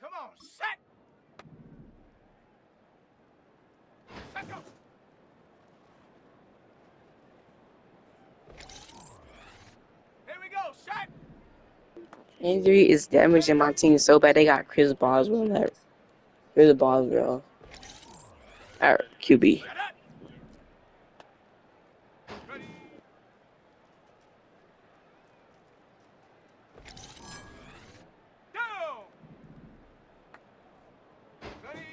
Come on, set! Set go! Here we go, set! Injury is damaging my team so bad they got Chris Boswell there. Chris Boswell. Alright, QB. Ready? Down! Ready?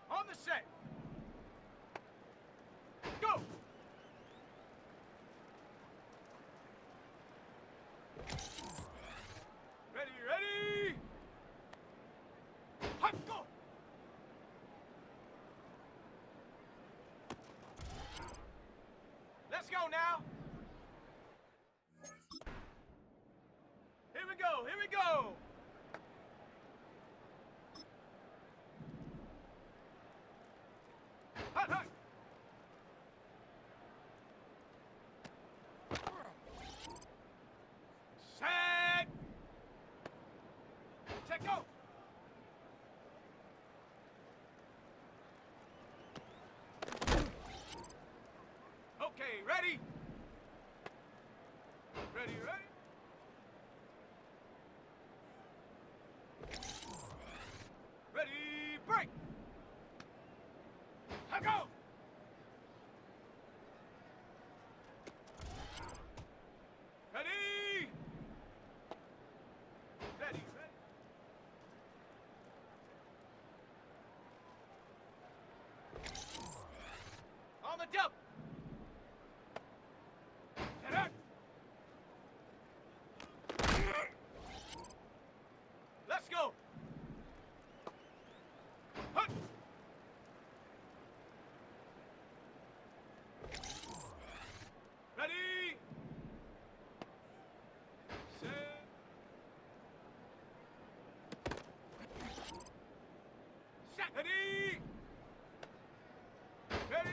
On the set! Go! Ready? Hot, go! Let's go now! Here we go! Hot! Set! Set, go! Okay, ready? Ready? Ready, break! Let go! Ready? Ready. On the jump! Get out! Let's go! Hut! Ready? Set! Set! Ready? Ready?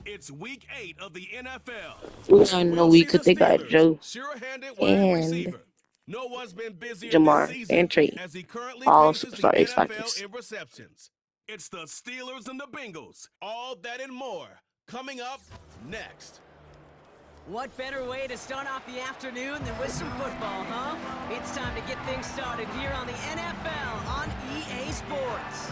It's week 8 of the NFL. We all know We'll we see could the think about Steelers, Joe sure-handed wide and receiver. No one's been busier this Jamar season and Trey, as he currently all paces the superstar X NFL Factors. in receptions. It's the Steelers and the Bengals. All that and more coming up next. What better way to start off the afternoon than with some football, huh? It's time to get things started here on the NFL on EA Sports.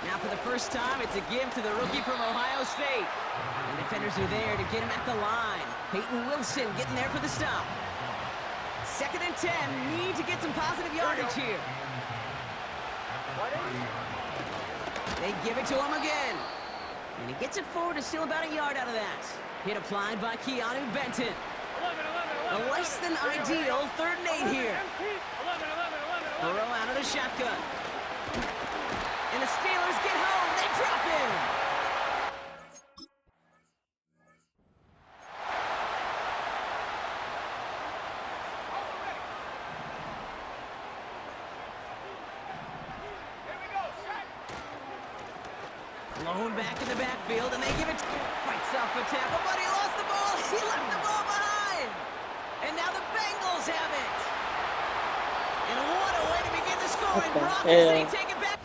Now for the first time, it's a give to the rookie from Ohio State. And defenders are there to get him at the line. Peyton Wilson getting there for the stop. 2nd and 10, need to get some positive yardage here. They give it to him again. And he gets it forward to still about a yard out of that. Hit applied by Keanu Benton. A less than ideal 3rd and 8 here. Burrow out of the shotgun. And the Steelers get home. They drop him. Blown back in the backfield, and they give it. Fights off a tackle, but he lost the ball. He left the ball behind. And now the Bengals have it. And what a way to begin the scoring. Broncos, they take it back.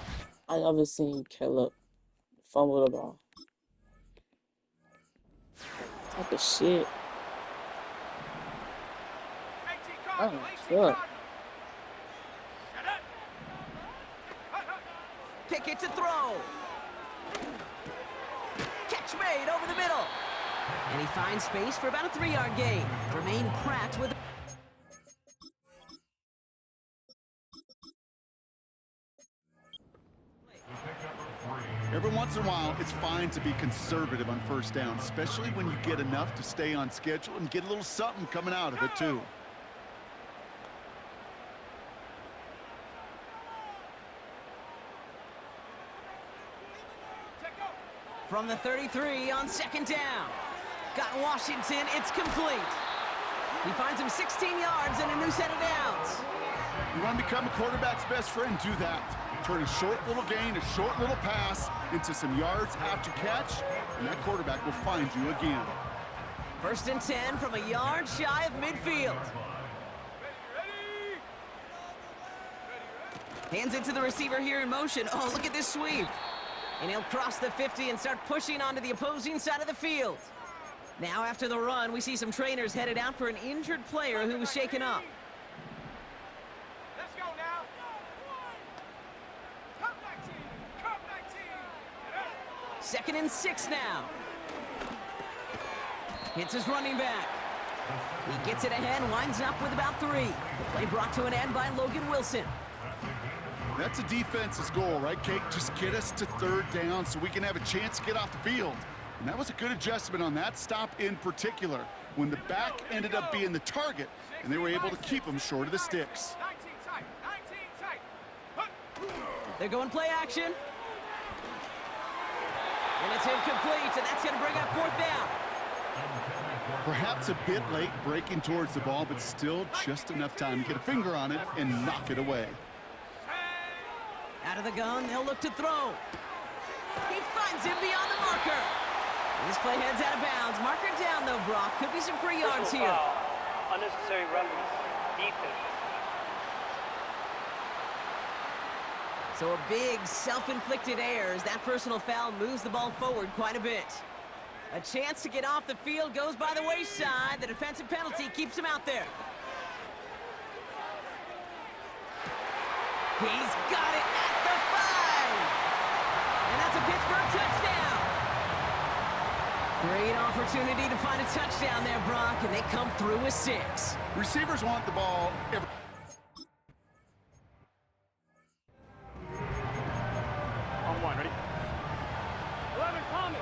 I never seen Caleb fumble the ball. What the shit? Oh, fuck. Pickett to throw. Catch made over the middle. And he finds space for about a 3-yard gain. Remain Pratt with. Every once in a while, it's fine to be conservative on 1st down, especially when you get enough to stay on schedule and get a little something coming out of it, too. From the 33 on 2nd down. Got Washington, it's complete. He finds him 16 yards and a new set of downs. You want to become a quarterback's best friend, do that. Turn a short little gain, a short little pass into some yards after catch, and that quarterback will find you again. 1st and 10 from a yard shy of midfield. Hands it to the receiver here in motion. Oh, look at this sweep. And he'll cross the 50 and start pushing onto the opposing side of the field. Now after the run, we see some trainers headed out for an injured player who was shaken up. Let's go now. Come 19. Come 19. 2nd and 6 now. Hits his running back. He gets it ahead, winds up with about 3. The play brought to an end by Logan Wilson. That's a defense's goal, right, Kate? Just get us to 3rd down so we can have a chance to get off the field. And that was a good adjustment on that stop in particular, when the back ended up being the target, and they were able to keep him short of the sticks. 19 tight. They're going play action. And it's incomplete, and that's going to bring up 4th down. Perhaps a bit late breaking towards the ball, but still just enough time to get a finger on it and knock it away. Out of the gun, they'll look to throw. He finds him beyond the marker. This play heads out of bounds. Marker down, though, Brock. Could be some free yards here. Unnecessary roughness. Defense. So a big self-inflicted error as that personal foul moves the ball forward quite a bit. A chance to get off the field goes by the wayside. The defensive penalty keeps him out there. He's got it at the 5. And that's a Pittsburgh touchdown. Great opportunity to find a touchdown there, Brock, and they come through with 6. Receivers want the ball every... On 1, ready? 11, coming.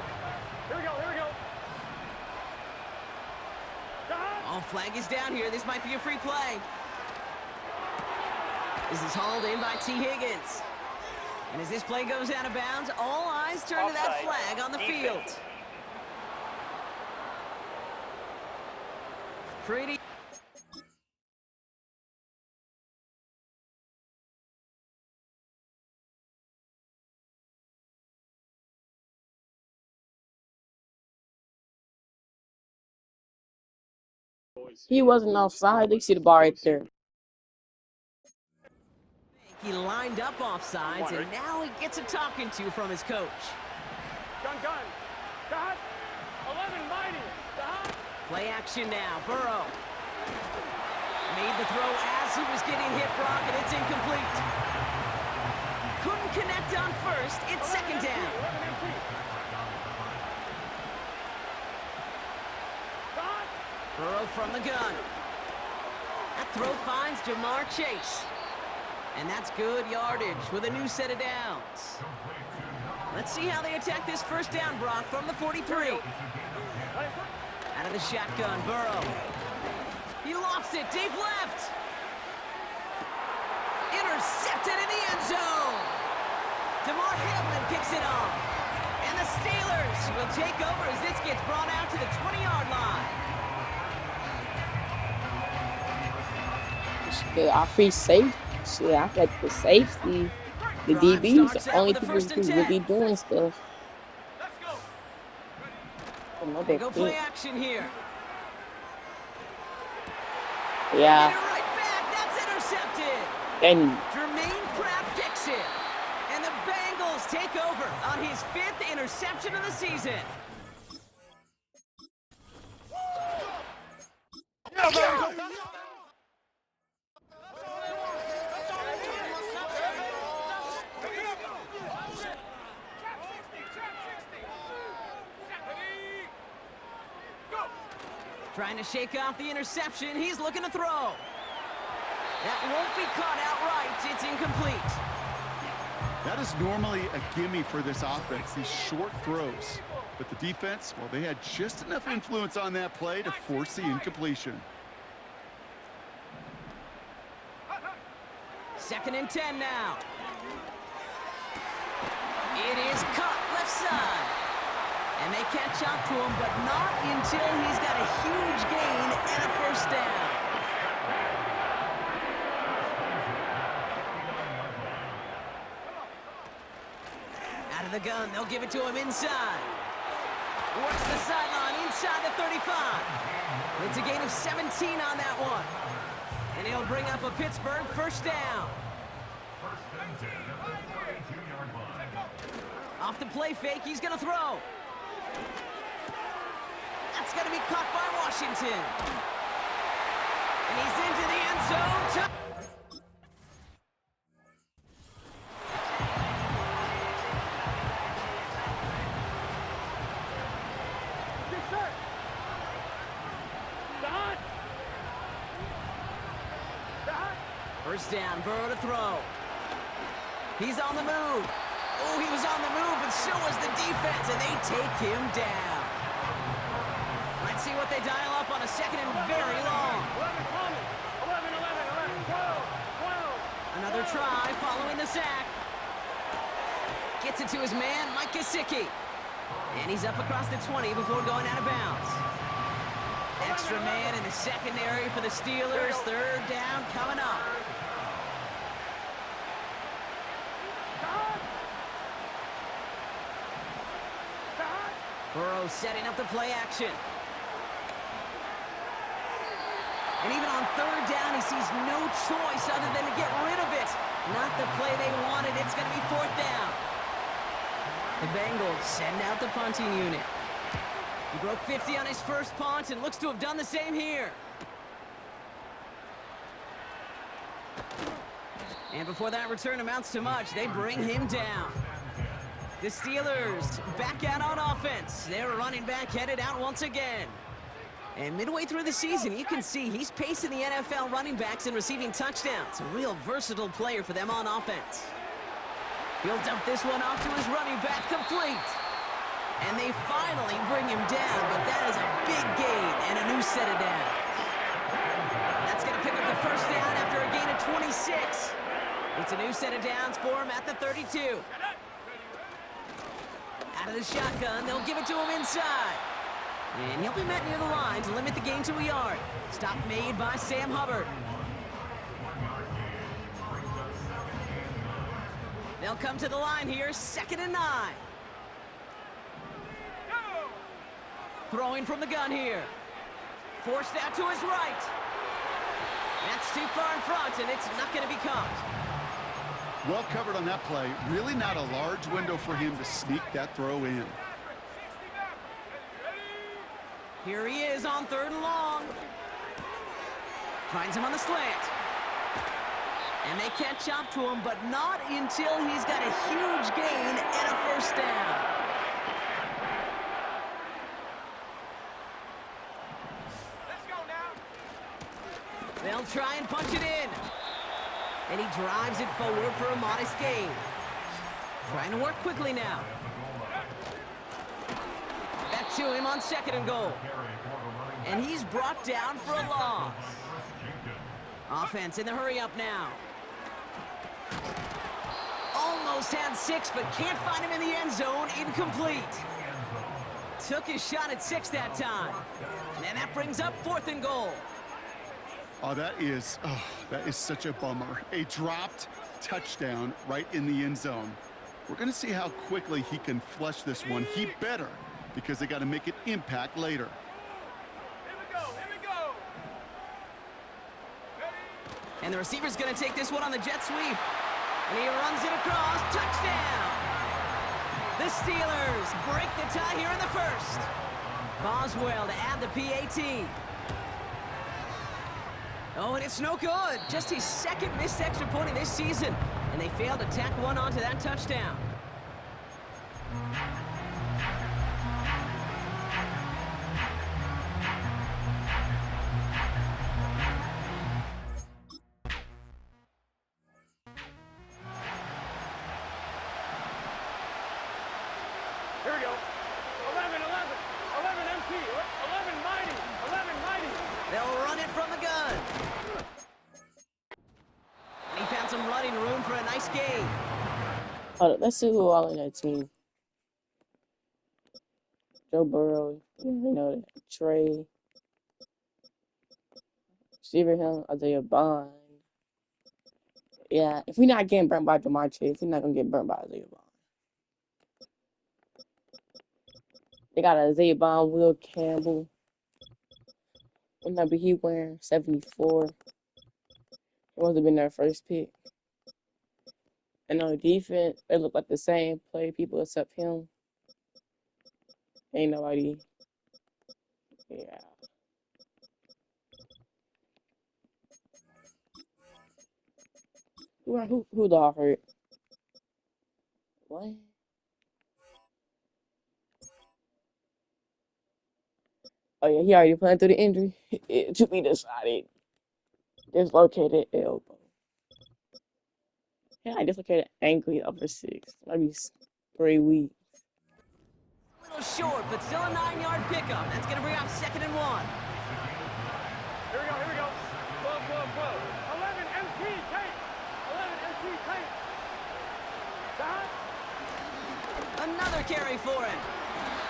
Here we go, here we go. All flag is down here. This might be a free play. This is hauled in by T. Higgins. And as this play goes out of bounds, all eyes turn to that Offside. flag on the Defense. field. Pretty. He wasn't offside. You see the ball right there. He lined up offsides, and right? now he gets a talking to from his coach. Gun. Got. 11, mighty. Got. Play action now. Burrow made the throw as he was getting hit, Brock, and it's incomplete. Couldn't connect on first. It's second down. 11 empty. Got. Burrow from the gun. That throw finds Jamar Chase. And that's good yardage with a new set of downs. Let's see how they attack this first down, Brock, from the 43. Out of the shotgun, Burrow. He lofts it deep left. Intercepted in the end zone. DeMar Hamlin picks it off. And the Steelers will take over as this gets brought out to the 20-yard line. Our free safety. Shit, I feel like the safety, the Drive DBs, starts the out only with a people first who and really 10. doing stuff. They Another go thing. play action here. Yeah, Get it right back. That's intercepted. and Jermaine Pratt picks it. And the Bengals take over on his 5th interception of the season. Trying to shake off the interception. He's looking to throw. That won't be caught outright. It's incomplete. That is normally a gimme for this offense, these short throws. But the defense, well, they had just enough influence on that play to force the incompletion. 2nd and 10 now. It is cut left side. And they catch up to him, but not until he's got a huge gain and a first down. Out of the gun, they'll give it to him inside. Works the sideline inside the 35. It's a gain of 17 on that one. And he'll bring up a Pittsburgh first down. Off the play fake, he's going to throw. That's going to be caught by Washington. And he's into the end zone. First down, Burrow to throw. He's on the move. Oh, he was on the move, but so was the defense, and they take him down. Let's see what they dial up on a 2nd and very long. 12. Another try following the sack. Gets it to his man, Mike Gesicki. And he's up across the 20 before going out of bounds. Extra man in the secondary for the Steelers. 3rd down coming up. Burrow setting up the play action. And even on 3rd down, he sees no choice other than to get rid of it. Not the play they wanted. It's going to be 4th down. The Bengals send out the punting unit. He broke 50 on his first punt and looks to have done the same here. And before that return amounts to much, they bring him down. The Steelers back out on offense. Their running back headed out once again. And midway through the season, you can see he's pacing the NFL running backs and receiving touchdowns. A real versatile player for them on offense. He'll dump this one off to his running back, complete. And they finally bring him down, but that is a big gain and a new set of downs. That's going to pick up the first down after a gain of 26. It's a new set of downs for him at the 32. Out of the shotgun, they'll give it to him inside. And he'll be met near the line to limit the gain to a yard. Stop made by Sam Hubbard. They'll come to the line here, 2nd and 9. Throwing from the gun here. Forced out to his right. That's too far in front, and it's not going to be caught. Well covered on that play. Really not a large window for him to sneak that throw in. Here he is on 3rd and long. Finds him on the slant. And they catch up to him, but not until he's got a huge gain and a first down. Let's go now. They'll try and punch it in. And he drives it forward for a modest gain. Trying to work quickly now. Back to him on 2nd and goal. And he's brought down for a loss. Offense in the hurry up now. Almost had 6, but can't find him in the end zone. Incomplete. Took his shot at 6 that time. And that brings up 4th and goal. Oh, that is such a bummer. A dropped touchdown right in the end zone. We're going to see how quickly he can flush this one. He better, because they got to make an impact later. Here we go. Here we go. And the receiver's going to take this one on the jet sweep. And he runs it across. Touchdown! The Steelers break the tie here in the first. Boswell to add the PAT. Oh, and it's no good. Just his 2nd missed extra point of this season. And they failed to tack one onto that touchdown. Here we go. 11, 11 MT, 11 mighty, 11 mighty. They'll run it from the gun. And he found some running room for a nice gain. Hold up, let's see who all in that team. Joe Burrow, you know that. Trey, Stephen Hill, Isaiah Bond. Yeah, if we're not getting burnt by Jamar Chase, we're not gonna get burnt by Isaiah Bond. They got Isaiah Bond, Will Campbell. What number he wearing? 74. It must have been their first pick. And on defense, they look like the same play people except him. Ain't nobody. Yeah. Who the hurt? What? Oh yeah, he already playing through the injury. It to be decided. Dislocated elbow. Yeah, I dislocated ankle over 6. Maybe 3 weeks. A little short, but still a 9-yard pickup. That's going to bring up 2nd and 1. Here we go, here we go. 12, 12, 12. 11 MT tape. 11 MT tape. Another carry for him.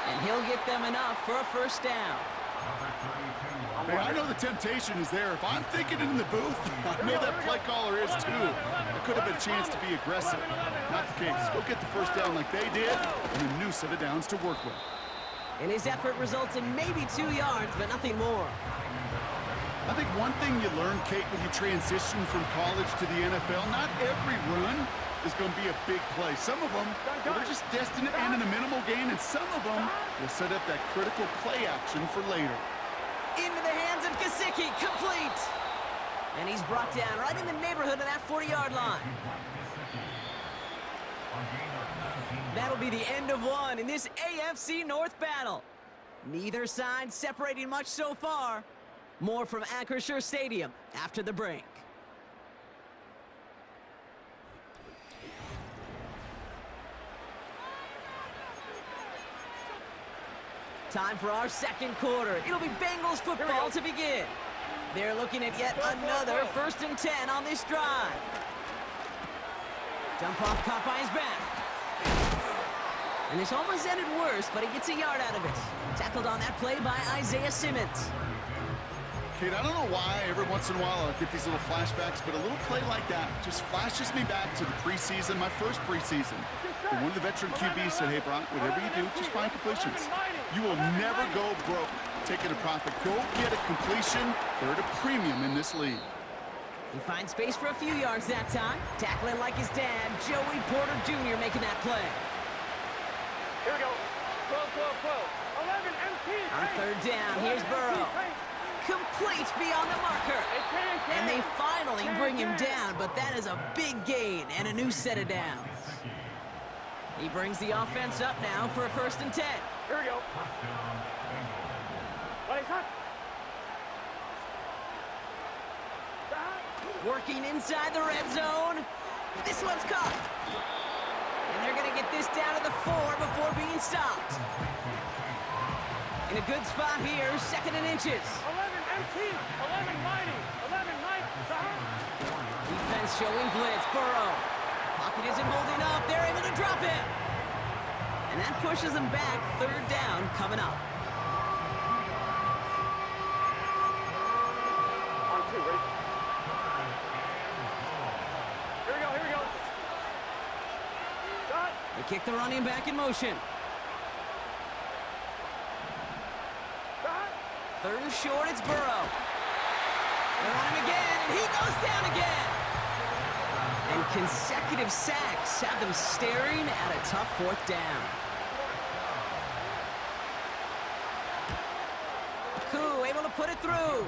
And he'll get them enough for a first down. Hey, I know the temptation is there. If I'm thinking it in the booth, I know that play caller is too. There could have been a chance to be aggressive. Not the case. Go get the first down like they did, and a new set of downs to work with. And his effort results in maybe 2 yards, but nothing more. I think one thing you learn, Kate, when you transition from college to the NFL, not every run is going to be a big play. Some of them, they're just destined to end in a minimal gain, and some of them will set up that critical play action for later. Into the hands of Gesicki, complete. And he's brought down right in the neighborhood of that 40-yard line. That'll be the end of one in this AFC North battle. Neither side separating much so far. More from Acrisure Stadium after the break. Time for our second quarter. It'll be Bengals football to begin. They're looking at yet another 1st and 10 on this drive. Dump off caught by his back. And this almost ended worse, but he gets a yard out of it. Tackled on that play by Isaiah Simmons. Kate, I don't know why every once in a while I get these little flashbacks, but a little play like that just flashes me back to the preseason, my first preseason. But one of the veteran QBs said, hey, Brock, whatever you do, just find completions. You will never go broke taking a profit. Go get a completion. They're at a premium in this league. He finds space for a few yards that time. Tackling like his dad, Joey Porter Jr. making that play. Here we go. 12, 12, 12. 11 MP. On 3rd down, here's Burrow. Complete beyond the marker. And they finally bring him down, but that is a big gain and a new set of downs. He brings the offense up now for a 1st and 10. Here we go. Working inside the red zone. This one's caught. And they're going to get this down to the 4 before being stopped. In a good spot here, 2nd and inches. 11 MT. 11 mighty. 11 Mike. Defense showing blitz. Burrow. Pocket isn't holding up. They're able to drop it. And that pushes them back. 3rd down coming up. On 2, ready? Here we go, here we go. Shot. They kick the running back in motion. Shot. 3rd and short, it's Burrow. They're on him again, and he goes down again. And consecutive sacks have them staring at a tough 4th down. Koo able to put it through.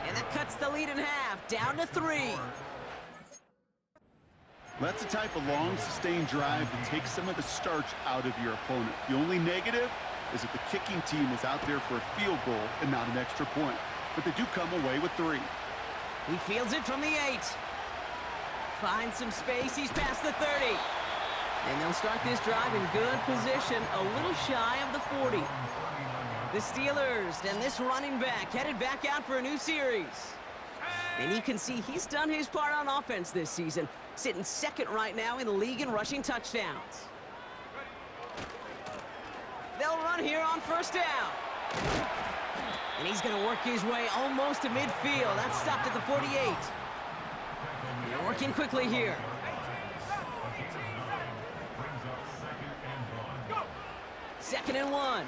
And that cuts the lead in half, down to 3. That's the type of long, sustained drive that takes some of the starch out of your opponent. The only negative is that the kicking team is out there for a field goal and not an extra point. But they do come away with 3. He fields it from the 8. Finds some space, he's past the 30. And they'll start this drive in good position, a little shy of the 40. The Steelers and this running back headed back out for a new series. And you can see he's done his part on offense this season, sitting 2nd right now in the league in rushing touchdowns. They'll run here on 1st down. And he's going to work his way almost to midfield. That's stopped at the 48. And they're working quickly here. Second and 1.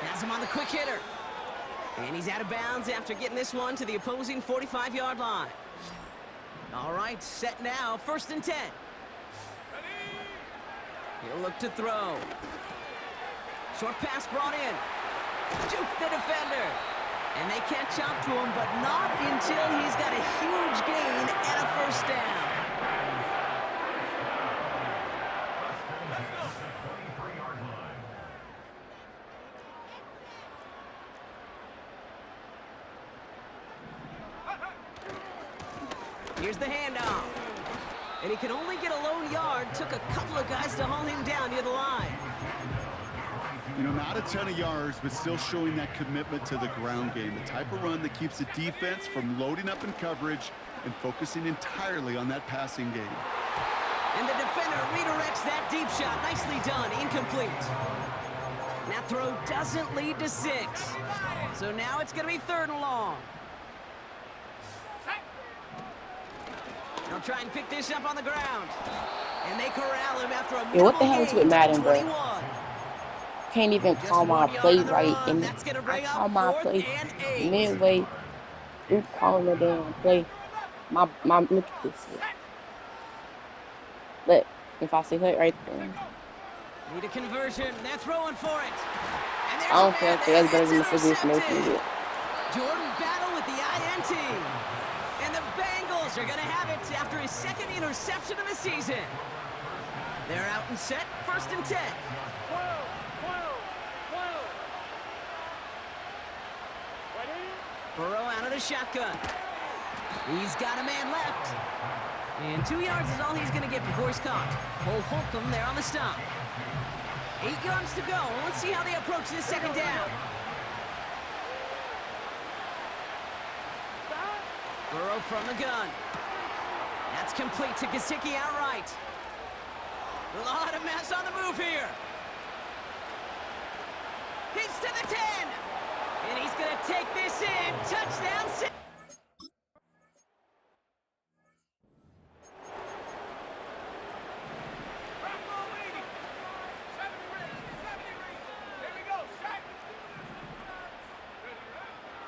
Has him on the quick hitter. And he's out of bounds after getting this one to the opposing 45-yard line. All right, set now, 1st and 10. He'll look to throw. Short pass brought in. Juke the defender. And they catch up to him, but not until he's got a huge gain and a 1st down. Here's the handoff. And he can only get a lone yard. Took a couple of guys to haul him down near the line. You know, not a ton of yards, but still showing that commitment to the ground game. The type of run that keeps the defense from loading up in coverage and focusing entirely on that passing game. And the defender redirects that deep shot. Nicely done. Incomplete. That throw doesn't lead to 6. So now it's going to be 3rd and long. They'll try and pick this up on the ground. And they corral him after a what the hell is with Madden, bro? 21. Can't even call my play right, and I call my play midway through calling the damn play. My look at this. Look, if I see it right there. Need a conversion. They're throwing for it. And I don't care if that's better than the position they can get. Jordan Battle with the INT. And the Bengals are going to have it after his 2nd interception of the season. They're out and set, 1st and 10. 12, 12, 12. Ready? Burrow out of the shotgun. He's got a man left. And 2 yards is all he's going to get before he's caught. Cole Holcomb there on the stop. 8 yards to go. Let's see how they approach this 2nd down. Burrow from the gun. That's complete to Gesicki outright. A lot of mess on the move here. He's to the 10. And he's going to take this in. Touchdown.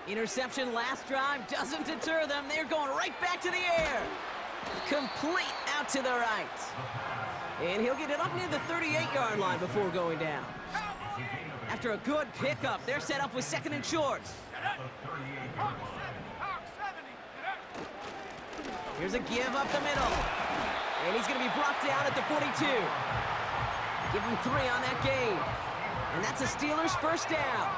Interception last drive doesn't deter them. They're going right back to the air. Complete out to the right. And he'll get it up near the 38-yard line before going down. After a good pickup, they're set up with 2nd and short. Here's a give up the middle. And he's going to be brought down at the 42. Give him 3 on that game. And that's a Steelers 1st down.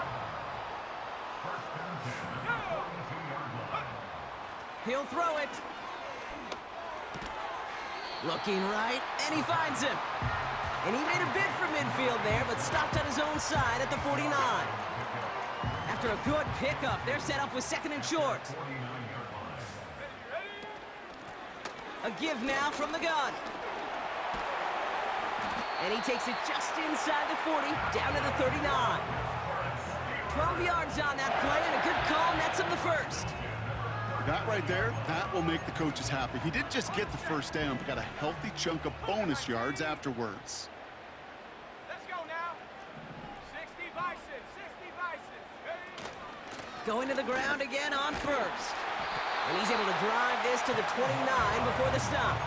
He'll throw it. Looking right, and he finds him. And he made a bid for midfield there, but stopped on his own side at the 49. After a good pickup, they're set up with 2nd and short. A give now from the gun. And he takes it just inside the 40, down to the 39. 12 yards on that play, and a good call nets him the 1st. That right there, that will make the coaches happy. He didn't just get the 1st down, but got a healthy chunk of bonus yards afterwards. Let's go now. 60 Bison, 60 Bison. Ready? Going to the ground again on 1st. And he's able to drive this to the 29 before the stop.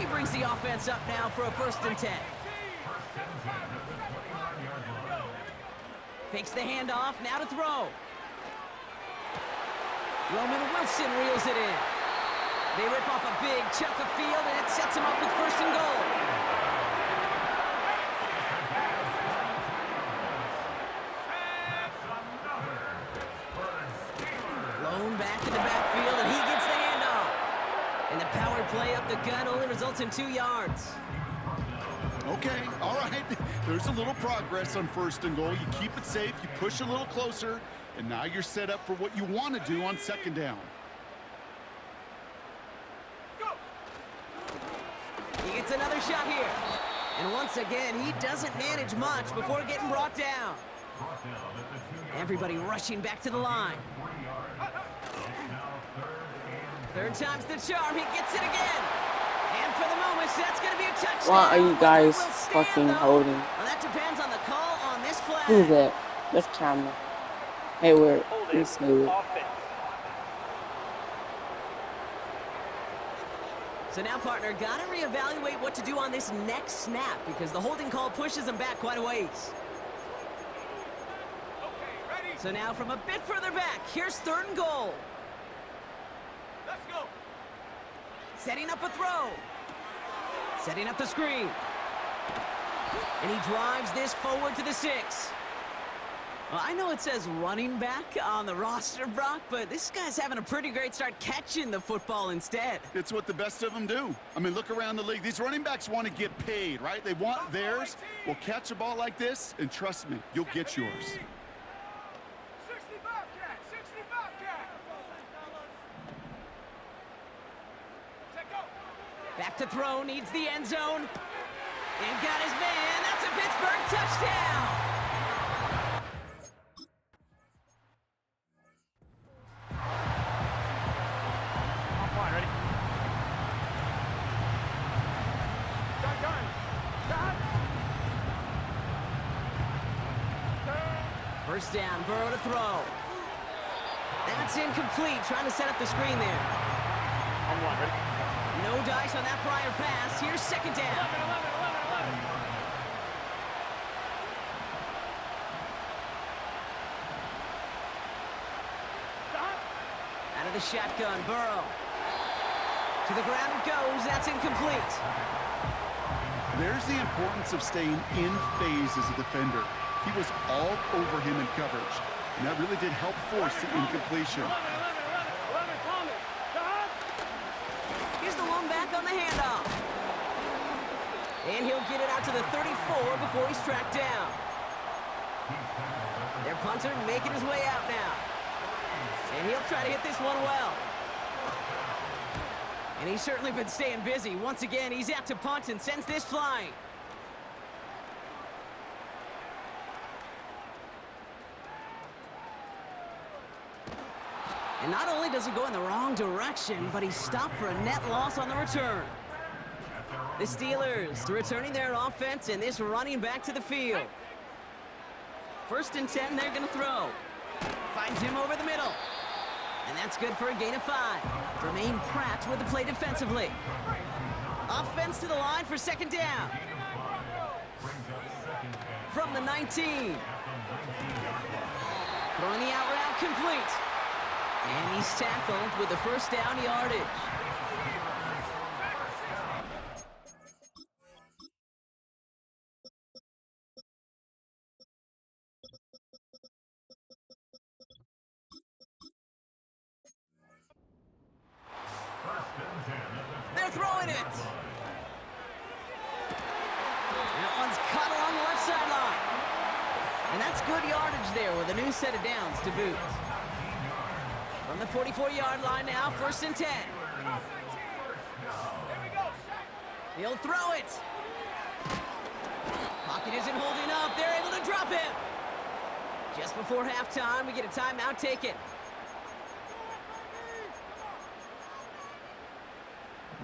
He brings the offense up now for a 1st and 10. Fakes the handoff, now to throw. Roman Wilson reels it in. They rip off a big chunk of field, and it sets them up with 1st and goal. Blown back in the backfield, and he gets the handoff. And the power play up the gut only results in 2 yards. Okay, all right. There's a little progress on 1st and goal. You keep it safe, you push a little closer, and now you're set up for what you want to do on 2nd down. He gets another shot here. And once again, he doesn't manage much before getting brought down. Everybody rushing back to the line. 3rd time's the charm. He gets it again. And for the moment, that's going to be a touchdown. Why are you guys fucking holding? Well, that depends on the call on this flag. Who's that? That's camera. Hayward. He's Hayward. So now, partner, got to reevaluate what to do on this next snap because the holding call pushes him back quite a ways. Okay, ready? So now from a bit further back, here's 3rd and goal. Let's go. Setting up a throw. Setting up the screen. And he drives this forward to the 6. Well, I know it says running back on the roster, Brock, but this guy's having a pretty great start catching the football instead. It's what the best of them do. I mean, look around the league. These running backs want to get paid, right? They want theirs. Well, catch a ball like this, and trust me, you'll get yours. 60 Bobcat, 60 Bobcat. Let go. Back to throw, needs the end zone. And got his man. That's a Pittsburgh touchdown. First down, Burrow to throw. That's incomplete, trying to set up the screen there. No dice on that prior pass. Here's 2nd down. 11. Out of the shotgun, Burrow. To the ground it goes. That's incomplete. There's the importance of staying in phase as a defender. He was all over him in coverage, and that really did help force the incompletion. 11, Thomas. Stop. Here's the one back on the handoff. And he'll get it out to the 34 before he's tracked down. Their punter making his way out now. And he'll try to hit this one well. And he's certainly been staying busy. Once again, he's out to punt and sends this flying. And not only does he go in the wrong direction, but he's stopped for a net loss on the return. The Steelers returning their offense and this running back to the field. 1st and 10, they're going to throw. Finds him over the middle. And that's good for a gain of 5. Jermaine Pratt with the play defensively. Offense to the line for 2nd down. From the 19. Throwing the out route complete. And he's tackled with the 1st down yardage. They're throwing it. That one's cut along the left sideline. And that's good yardage there with a new set of downs to boot. From the 44-yard line now, 1st and 10. He'll throw it. Pocket isn't holding up. They're able to drop him. Just before halftime, we get a timeout taken.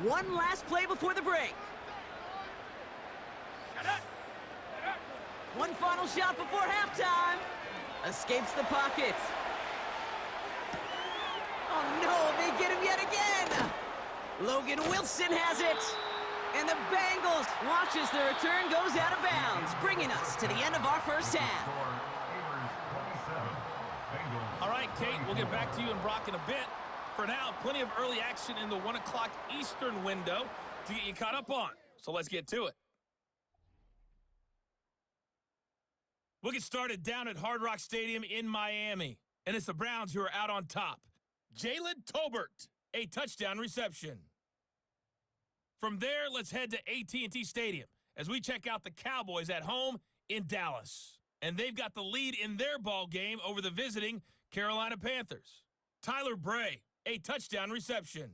One last play before the break. One final shot before halftime. Escapes the pocket. Oh no, they get him yet again. Logan Wilson has it. And the Bengals watch as the return goes out of bounds, bringing us to the end of our 1st half. All right, Kate, we'll get back to you and Brock in a bit. For now, plenty of early action in the 1 o'clock Eastern window to get you caught up on. So let's get to it. We'll get started down at Hard Rock Stadium in Miami. And it's the Browns who are out on top. Jalen Tolbert, a touchdown reception. From there, let's head to AT&T Stadium as we check out the Cowboys at home in Dallas. And they've got the lead in their ball game over the visiting Carolina Panthers. Tyler Bray, a touchdown reception.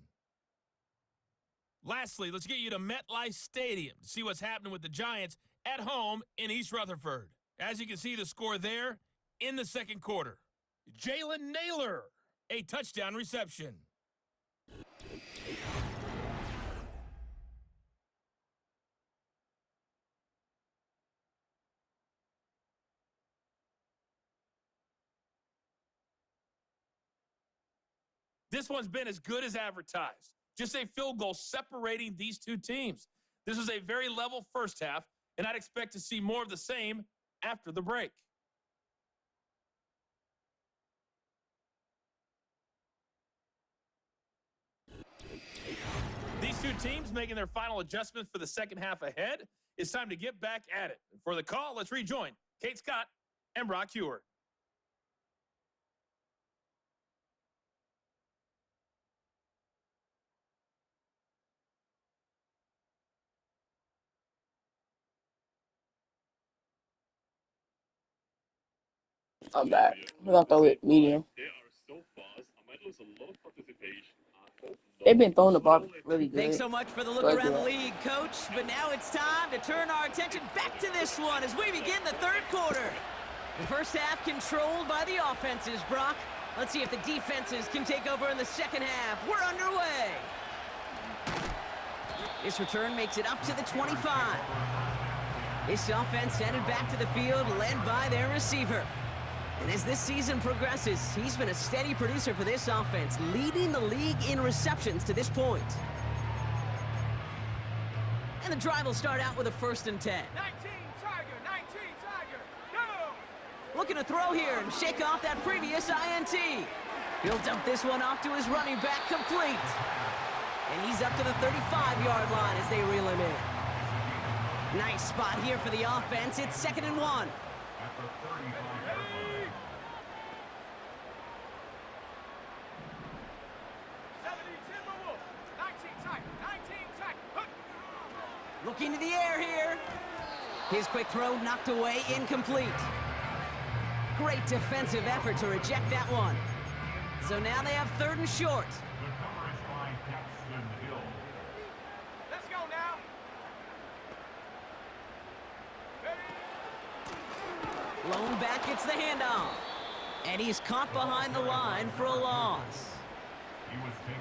Lastly, let's get you to MetLife Stadium to see what's happening with the Giants at home in East Rutherford. As you can see the score there in the 2nd quarter. Jalen Naylor, a touchdown reception. This one's been as good as advertised. Just a field goal separating these two teams. This was a very level 1st half, and I'd expect to see more of the same after the break. These two teams making their final adjustments for the 2nd half ahead. It's time to get back at it. For the call, let's rejoin Kate Scott and Brock Heward. I'm back. We're gonna throw it medium. They've been throwing the ball really good. Thanks so much for the look around the league, Coach. But now it's time to turn our attention back to this one as we begin the 3rd quarter. The 1st half controlled by the offenses, Brock. Let's see if the defenses can take over in the 2nd half. We're underway. This return makes it up to the 25. This offense headed back to the field, led by their receiver. And as this season progresses, he's been a steady producer for this offense, leading the league in receptions to this point. And the drive will start out with a 1st and 10. 19 Tiger, go! Looking to throw here and shake off that previous INT. He'll dump this one off to his running back, complete. And he's up to the 35-yard line as they reel him in. Nice spot here for the offense. It's 2nd and 1. At the 35-yard line. 70 Timberwolves. 19 tight. 19 tight. Hook. Looking to the air here. His quick throw knocked away, incomplete. Great defensive effort to reject that one. So now they have 3rd and short. The cover is by Paxton Hill. Let's go now. Lone back gets the handoff. And he's caught behind the line for a loss.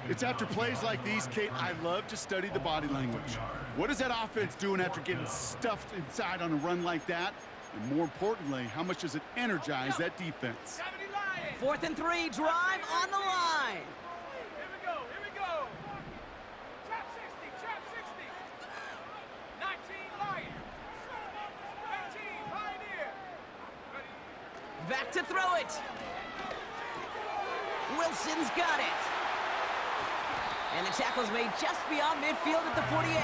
It's after plays like these, Kate, I love to study the body language. What is that offense doing after getting stuffed inside on a run like that? And more importantly, how much does it energize that defense? 70 Lions. 4th and 3, drive on the line. Here we go. Here we go. Trap 60. Trap 60. 19 Lions. 18 Pioneer. Ready. Back to throw it. Wilson's got it. And the tackle's made just beyond midfield at the 48.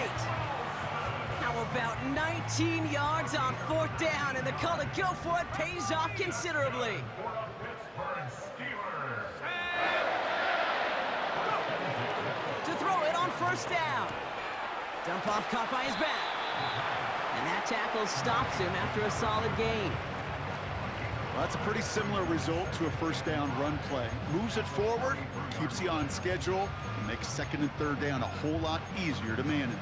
How about 19 yards on 4th down, and the call to go for it pays off considerably. To throw it on 1st down. Dump off caught by his back. And that tackle stops him after a solid gain. Well, that's a pretty similar result to a 1st down run play. Moves it forward, keeps you on schedule, and makes 2nd and 3rd down a whole lot easier to manage.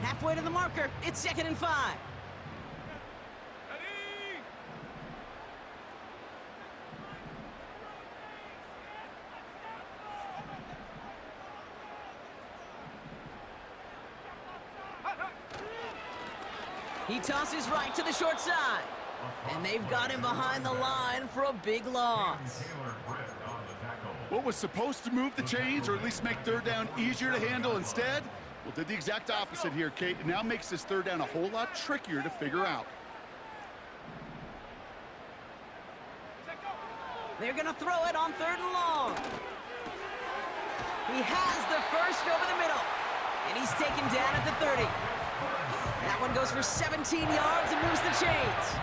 Halfway to the marker, it's 2nd and 5. Ready. He tosses right to the short side. And they've got him behind the line for a big loss. What was supposed to move the chains, or at least make 3rd down easier to handle instead? Well, did the exact opposite here, Kate. It now makes this 3rd down a whole lot trickier to figure out. They're going to throw it on 3rd and long. He has the first over the middle. And he's taken down at the 30. That one goes for 17 yards and moves the chains.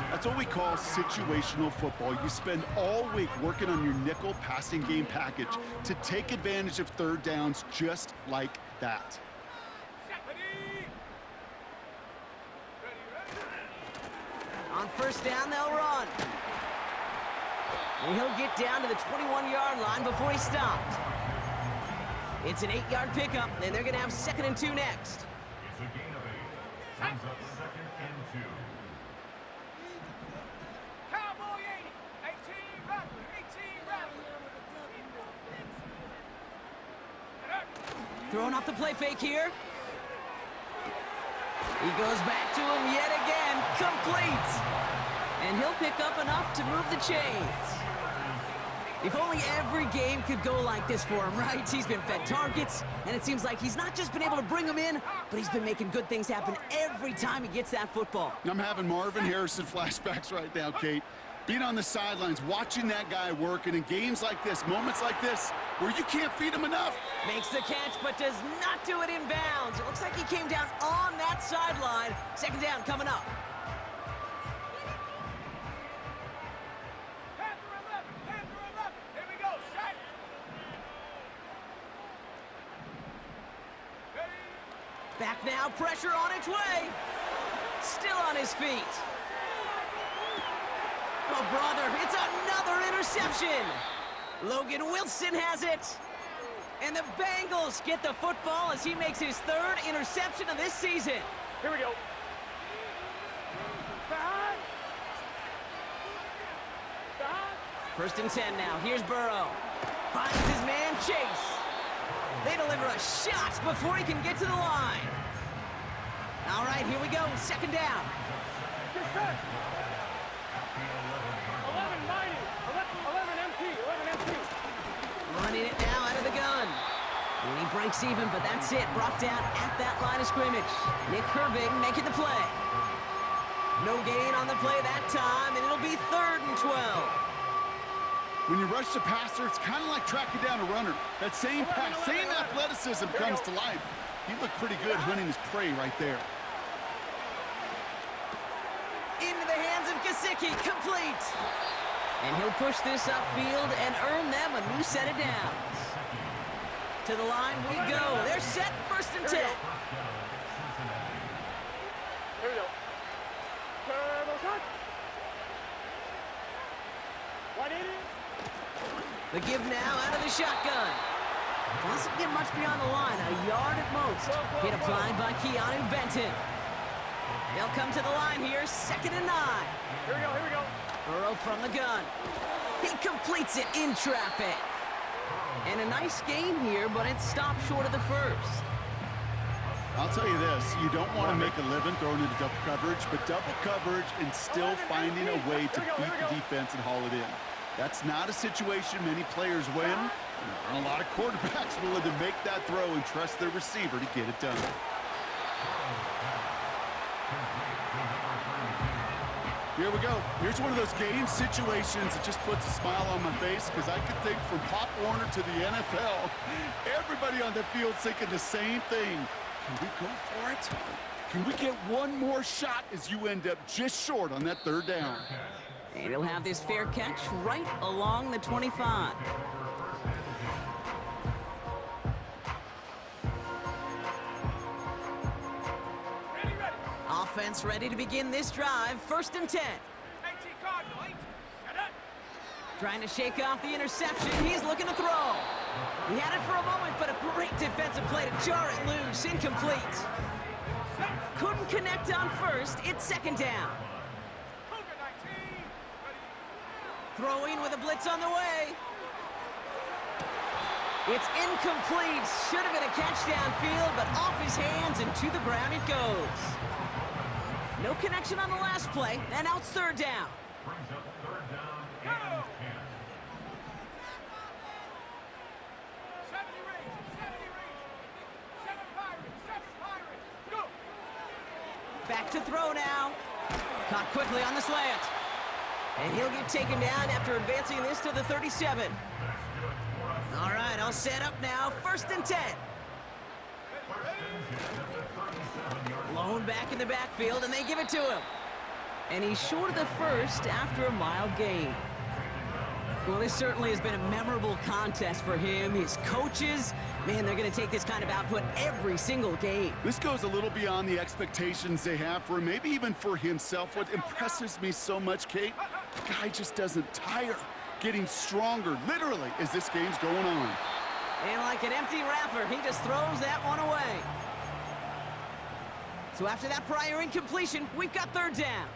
That's what we call situational football. You spend all week working on your nickel passing game package to take advantage of 3rd downs just like that. On 1st down, they'll run. And he'll get down to the 21-yard line before he stopped. It's an 8-yard pickup, and they're going to have 2nd and 2 next. It's a gain of 8. Comes up 2nd and 2. Cowboy 80. 18 Rattler. 18 Rattler. Throwing off the play fake here. He goes back to him yet again. Complete. And he'll pick up enough to move the chains. If only every game could go like this for him, right? He's been fed targets, and it seems like he's not just been able to bring them in, but he's been making good things happen every time he gets that football. I'm having Marvin Harrison flashbacks right now, Kate. Being on the sidelines, watching that guy work, and in games like this, moments like this, where you can't feed him enough. Makes the catch, but does not do it in bounds. It looks like he came down on that sideline. 2nd down coming up. Back now, pressure on its way. Still on his feet. Oh, brother, it's another interception. Logan Wilson has it. And the Bengals get the football as he makes his 3rd interception of this season. Here we go. Behind. Behind. 1st and 10 now. Here's Burrow. Finds his man, Chase. They deliver a shot before he can get to the line. All right, here we go. 2nd down. Get set. 11 mighty. 11 MP. 11 MP. Running it now out of the gun. And he breaks even, but that's it. Brought down at that line of scrimmage. Nick Herbig making the play. No gain on the play that time, and it'll be 3rd and 12. When you rush the passer, it's kind of like tracking down a runner. That same pass, same athleticism comes to life. He looked pretty good hunting his prey right there. Into the hands of Gesicki, complete. And he'll push this upfield and earn them a new set of downs. To the line we go. They're set, 1st and 10. Here we go. Turbo shot. 180. The give now out of the shotgun. Doesn't get much beyond the line, a yard at most. Hit applied by Keanu Benton. They'll come to the line here, 2nd and 9. Here we go, here we go. Burrow from the gun. He completes it in traffic. And a nice gain here, but it stopped short of the first. I'll tell you this, you don't want to make a living throwing into double coverage, but double coverage and still finding a way to beat the defense and haul it in. That's not a situation many players win. There aren't a lot of quarterbacks willing to make that throw and trust their receiver to get it done. Here we go. Here's one of those game situations that just puts a smile on my face because I can think from Pop Warner to the NFL, everybody on the field thinking the same thing. Can we go for it? Can we get one more shot as you end up just short on that 3rd down? And he'll have this fair catch right along the 25. Offense ready to begin this drive, 1st and 10. Trying to shake off the interception. He's looking to throw. He had it for a moment, but a great defensive play to jar it loose. Incomplete. Couldn't connect on 1st. It's 2nd down. Throwing with a blitz on the way. It's incomplete. Should have been a catch downfield, but off his hands and to the ground it goes. No connection on the last play, and now it's 3rd down. Back to throw now. Caught quickly on the slant. And he'll get taken down after advancing this to the 37. All right, I'll set up now. 1st and 10. Blown back in the backfield, and they give it to him. And he's short of the first after a mild gain. Well, this certainly has been a memorable contest for him. His coaches, man, they're going to take this kind of output every single game. This goes a little beyond the expectations they have for him, maybe even for himself. What impresses me so much, Kate, the guy just doesn't tire. Getting stronger, literally, as this game's going on. And like an empty wrapper, he just throws that one away. So after that prior incompletion, we've got 3rd down.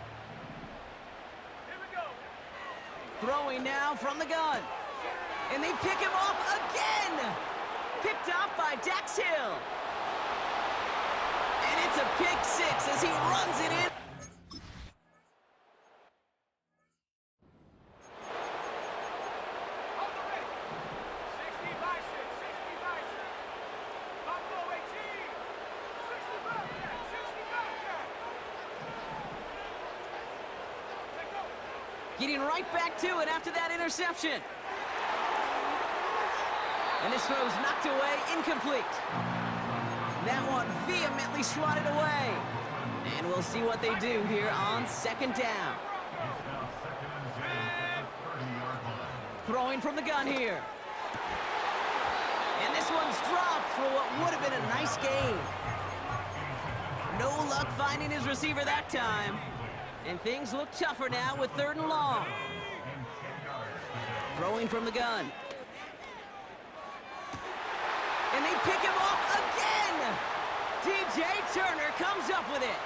Throwing now from the gun. And they pick him off again. Picked off by Dax Hill. And it's a pick 6 as he runs it in. Getting right back to it after that interception. And this throw's knocked away, incomplete. That one vehemently swatted away. And we'll see what they do here on 2nd down. Throwing from the gun here. And this one's dropped for what would have been a nice gain. No luck finding his receiver that time. And things look tougher now with 3rd and long. Throwing from the gun. And they pick him off again! DJ Turner comes up with it.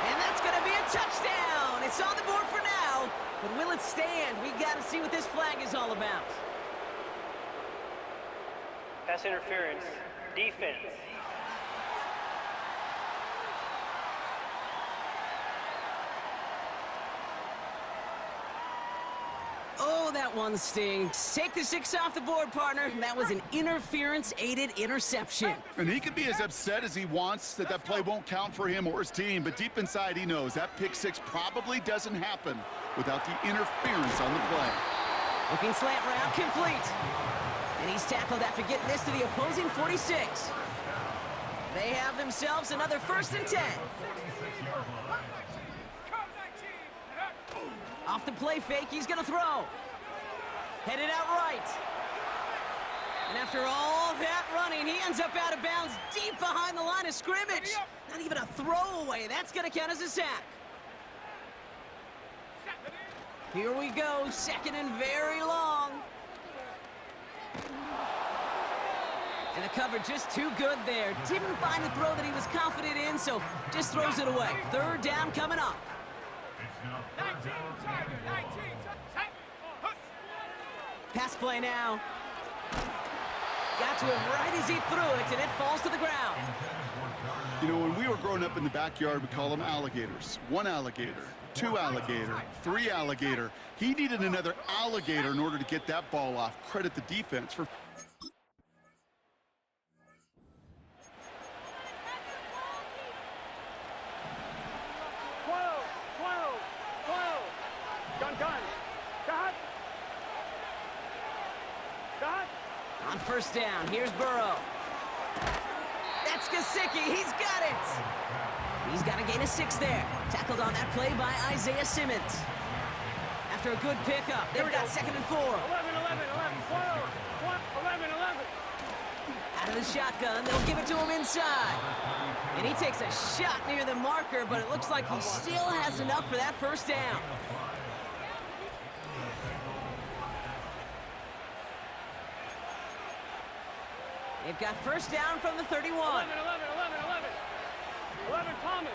And that's going to be a touchdown! It's on the board for now, but will it stand? We got to see what this flag is all about. Pass interference. Defense. Oh, that one stings. Take the 6 off the board, partner. That was an interference-aided interception. And he can be as upset as he wants that that play won't count for him or his team, but deep inside he knows that pick 6 probably doesn't happen without the interference on the play. Looking slant route, complete. And he's tackled after getting this to the opposing 46. They have themselves another 1st and 10. Off the play fake, he's gonna throw. Headed out right. And after all that running, he ends up out of bounds deep behind the line of scrimmage. Not even a throwaway. That's gonna count as a sack. Here we go, 2nd and very long. And the cover just too good there. Didn't find a throw that he was confident in, so just throws it away. 3rd down coming up. Pass play now. Got to him right as he threw it, and it falls to the ground. You know, when we were growing up in the backyard, we call them alligators. 1 alligator, 2 alligator, 3 alligator. He needed another alligator in order to get that ball off. Credit the defense for... On 1st down, here's Burrow. That's Gesicki, he's got it! He's got a gain of 6 there. Tackled on that play by Isaiah Simmons. After a good pickup, they've got 2nd and 4. 11, 12, 11. Out of the shotgun, they'll give it to him inside. And he takes a shot near the marker, but it looks like he still has enough for that 1st down. They've got 1st down from the 31. 11, Thomas.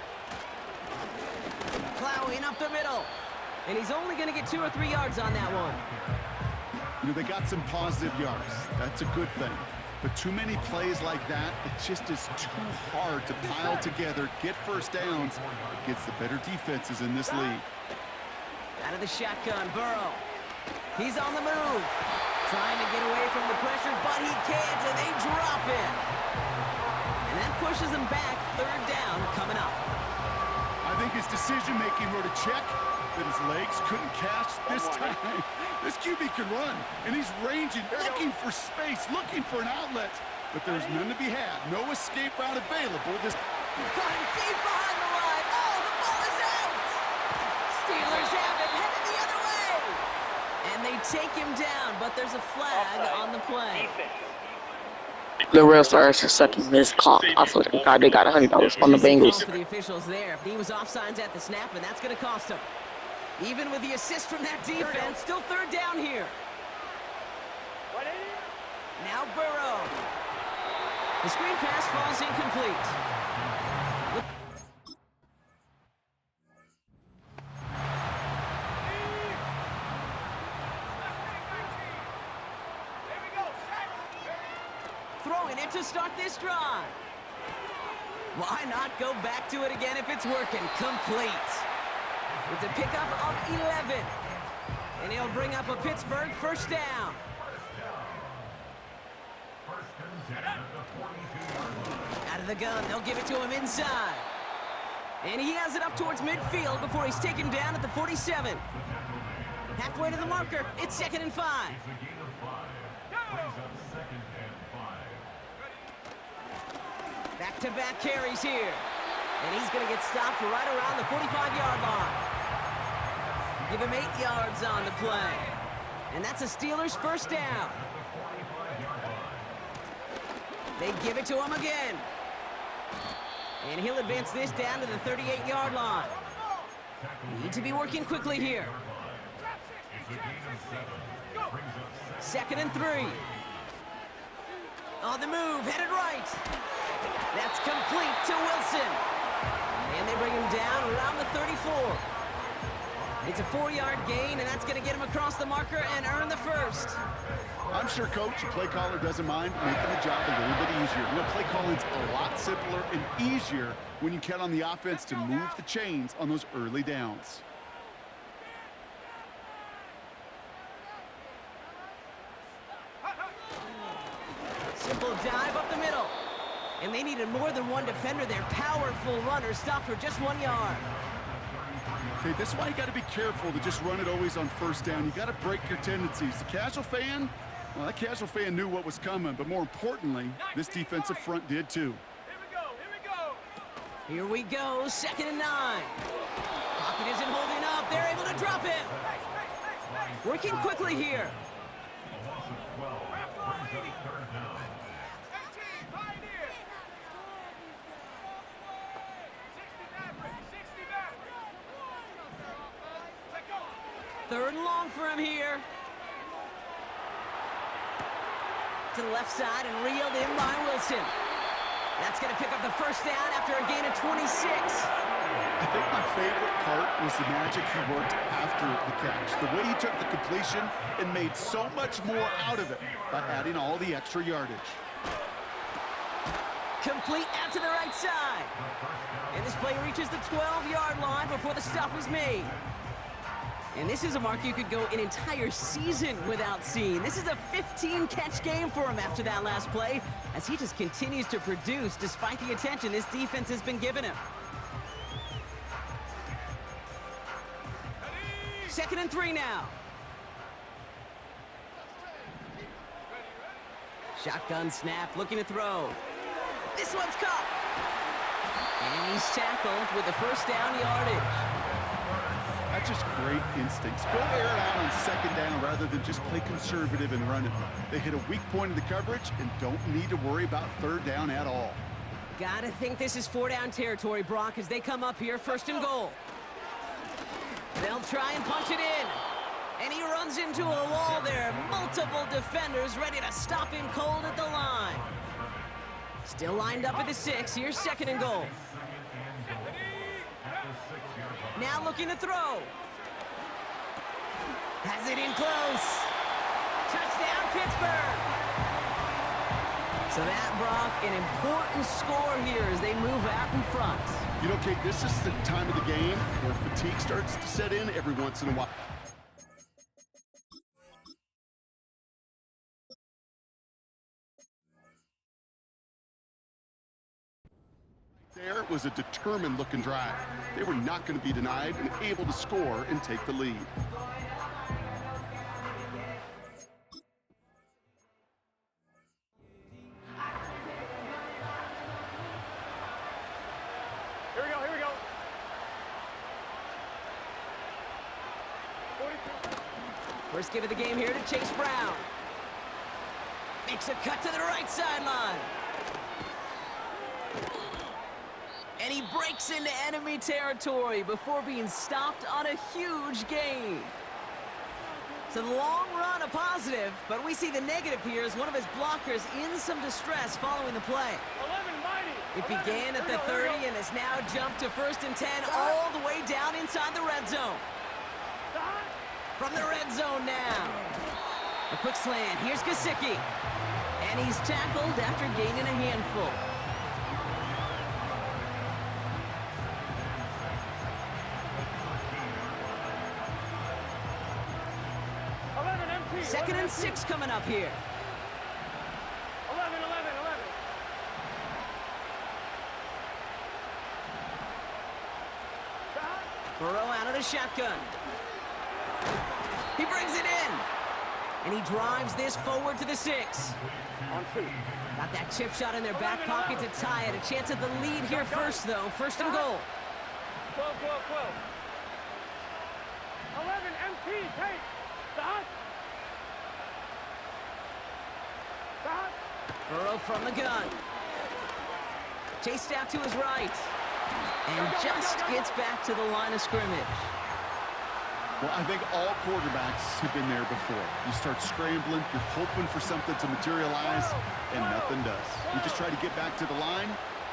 Plowing up the middle. And he's only going to get 2 or 3 yards on that one. You know, they got some positive yards. That's a good thing. But too many plays like that, it just is too hard to pile together, get 1st downs against the better defenses in this league. Out of the shotgun, Burrow. He's on the move. Trying to get away from the pressure, but he can't, and they drop him. And that pushes him back. 3rd down coming up. I think his decision-making wrote a check that his legs couldn't catch this time. This QB can run, and he's ranging, looking for space, looking for an outlet. But there's none to be had. No escape route available. This Caught him deep behind the line. Oh, the ball is out! Steelers have it, headed the other way. And they take him down, but there's a flag on the play. The real stars are sucking this clock. I swear to God, they got $100 on the Bengals. For the officials there. He was offsides at the snap, and that's going to cost him. Even with the assist from that defense, still 3rd down here. Now Burrow. The screen pass falls incomplete. Throwing it to start this drive. Why not go back to it again if it's working? Complete. It's a pickup of 11. And he'll bring up a Pittsburgh 1st down. Out of the gun, they'll give it to him inside. And he has it up towards midfield before he's taken down at the 47. Halfway to the marker, it's 2nd and 5. Back-to-back carries here. And he's going to get stopped right around the 45-yard line. Give him 8 yards on the play. And that's a Steelers 1st down. They give it to him again. And he'll advance this down to the 38-yard line. Need to be working quickly here. 2nd and 3. On the move, headed right. That's complete to Wilson. And they bring him down around the 34. It's a 4-yard gain, and that's going to get him across the marker and earn the 1st. I'm sure, Coach, the play caller doesn't mind making the job a little bit easier. You know, play calling's a lot simpler and easier when you count on the offense to move the chains on those early downs. Simple dive up the middle. And they needed more than one defender there. Powerful runner stopped for just 1 yard. Okay, this is why you got to be careful to just run it always on first down. You got to break your tendencies. The casual fan, well, that casual fan knew what was coming, but more importantly, this defensive front did too. Here we go, 2nd and 9. Pocket isn't holding up. They're able to drop it. Working quickly here. Third and long for him here. To the left side and reeled in by Wilson. That's going to pick up the first down after a gain of 26. I think my favorite part was the magic he worked after the catch. The way he took the completion and made so much more out of it by adding all the extra yardage. Complete out to the right side. And this play reaches the 12-yard line before the stop is made. And this is a mark you could go an entire season without seeing. This is a 15-catch game for him after that last play, as he just continues to produce despite the attention this defense has been giving him. 2nd and 3 now. Shotgun snap, looking to throw. This one's caught. And he's tackled with the first down yardage. That's just great instincts. Go air it out on 2nd down rather than just play conservative and run it. They hit a weak point in the coverage and don't need to worry about 3rd down at all. Gotta think this is 4-down territory, Brock, as they come up here, 1st and goal. They'll try and punch it in. And he runs into a wall there. Multiple defenders ready to stop him cold at the line. Still lined up at the 6. Here's 2nd and goal. Now looking to throw. Has it in close. Touchdown, Pittsburgh. So that, Brock, an important score here as they move out in front. You know, Kate, this is the time of the game where fatigue starts to set in every once in a while. There was a determined-looking drive. They were not going to be denied and able to score and take the lead. Here we go. 42. First give of the game here to Chase Brown. Makes a cut to the right sideline. And he breaks into enemy territory before being stopped on a huge gain. So the long run a positive, but we see the negative here as one of his blockers in some distress following the play. 11 mighty. It began at the 30 and has now jumped to 1st and 10 all the way down inside the red zone. From the red zone now. A quick slant. Here's Gesicki. And he's tackled after gaining a handful. Second and 6 coming up here. 11. Burrow out of the shotgun. He brings it in. And he drives this forward to the 6. On 2. Got that chip shot in their back pocket to tie it. A chance at the lead here first, though. 1st and goal. 12. 11 MP, take. Stop. Burrow from the gun. Chased out to his right. And just gets back to the line of scrimmage. Well, I think all quarterbacks have been there before. You start scrambling, you're hoping for something to materialize, and nothing does. You just try to get back to the line,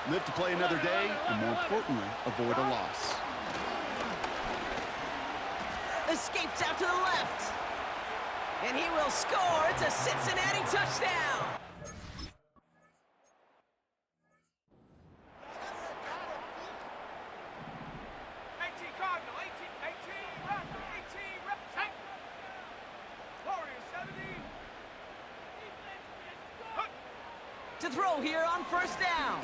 live to play another day, and more importantly, avoid a loss. Escapes out to the left. And he will score. It's a Cincinnati touchdown. To throw here on 1st down.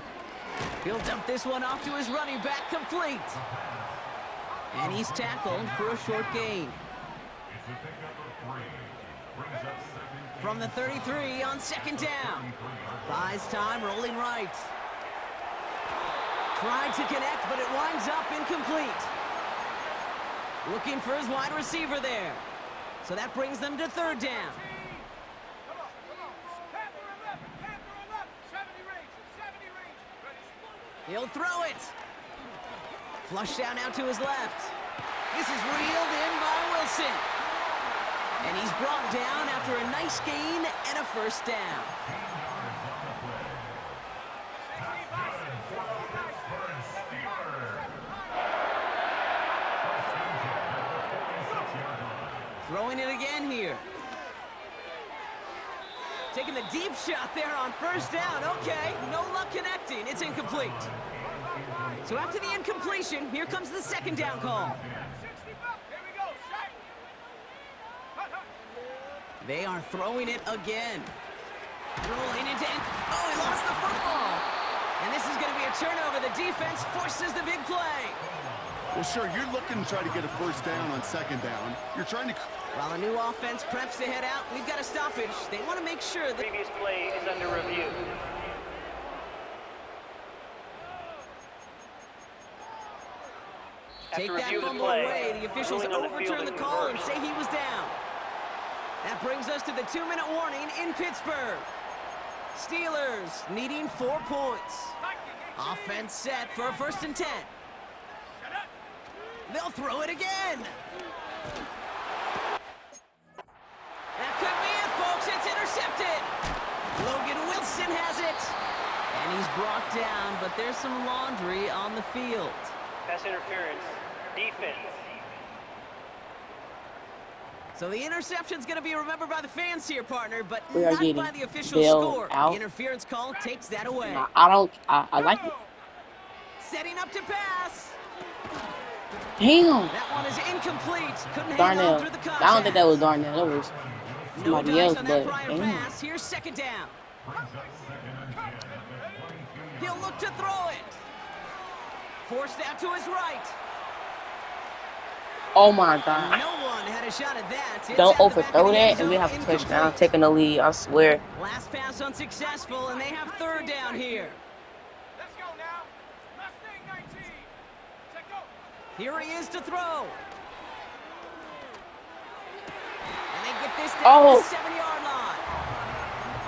He'll dump this one off to his running back, complete. And he's tackled for a short gain. From the 33 on second down. Buys time, rolling right. Tried to connect, but it winds up incomplete. Looking for his wide receiver there. So that brings them to third down. He'll throw it. Flush down out to his left. This is reeled in by Wilson. And he's brought down after a nice gain and a first down. Throwing it again here. Taking the deep shot there on first down. Okay, no luck connecting. It's incomplete. So after the incompletion, here comes the second down call. They are throwing it again. Rolling into... Oh, he lost the football. And this is going to be a turnover. The defense forces the big play. Well, sure, you're looking to try to get a first down on second down. You're trying to... While the new offense preps to head out, we've got a stoppage. They want to make sure that... Previous play is under review. Take After that review of the fumble play, away. The officials ruling on the overturn the fielding call and reversed. say he was down. That brings us to the 2-minute warning in Pittsburgh. Steelers needing 4 points. Offense set for a 1st and 10. They'll throw it again. That could be it, folks. It's intercepted. Logan Wilson has it. And he's brought down, but there's some laundry on the field. Pass interference. Defense. So the interception's going to be remembered by the fans here, partner, but We are not getting by the official bailed score. out. The interference call takes that away. I like it. Setting up to pass. Damn. That one is incomplete. Couldn't hang Darnell. on through the contact. I don't think that was Darnell. That was No somebody dice else, on that but prior damn. pass. Here's second down. He'll look to throw it. Forced out to his right. Oh my God. No one had a shot at that. It's Don't out the back of overthrow the end that, and we zone, have a touchdown. incomplete. Taking the lead, I swear. Last pass unsuccessful, and they have third down here. Let's go now. Mustang 19. Check go. Here he is to throw. And they get this down Oh. to the 7-yard line.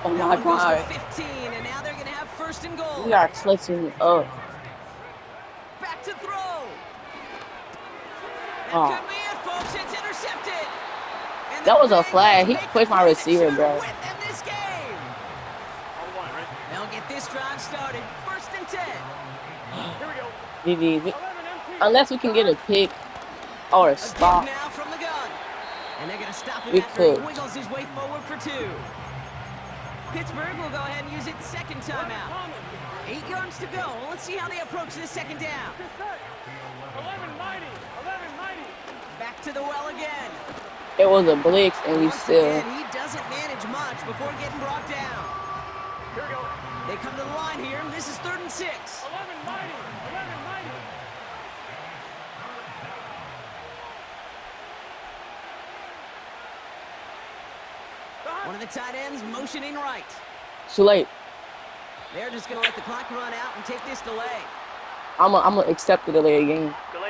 Oh That my one goes God. for 15, and now they're going to have first and goal. We are clutching up. Back to throw. That Oh. could be it, folks. It's intercepted. And That the was a Bengals flag. He make the pushed my receiver, connection bro. with them this game. They'll get this drive started. First and 10. Here we go. GG. 11 empty. Unless we can get a pick or a A give stop. now from the gun. And they're going to stop him We after he cooked. wiggles his way forward for 2. Pittsburgh will go ahead and use its second timeout. 8 yards to go. Let's see how they approach this second down. Get set. 11 mighty. 11 mighty. Back to the well again. It was a blitz, and we Once still. again, he doesn't manage much before getting brought down. Here we go. They come to the line here. This is 3rd and 6. 11 mighty. 11 mighty. One of the tight ends motioning right. Too late. They're just going to let the clock run out and take this delay. I'm gonna accept the delay game. Delay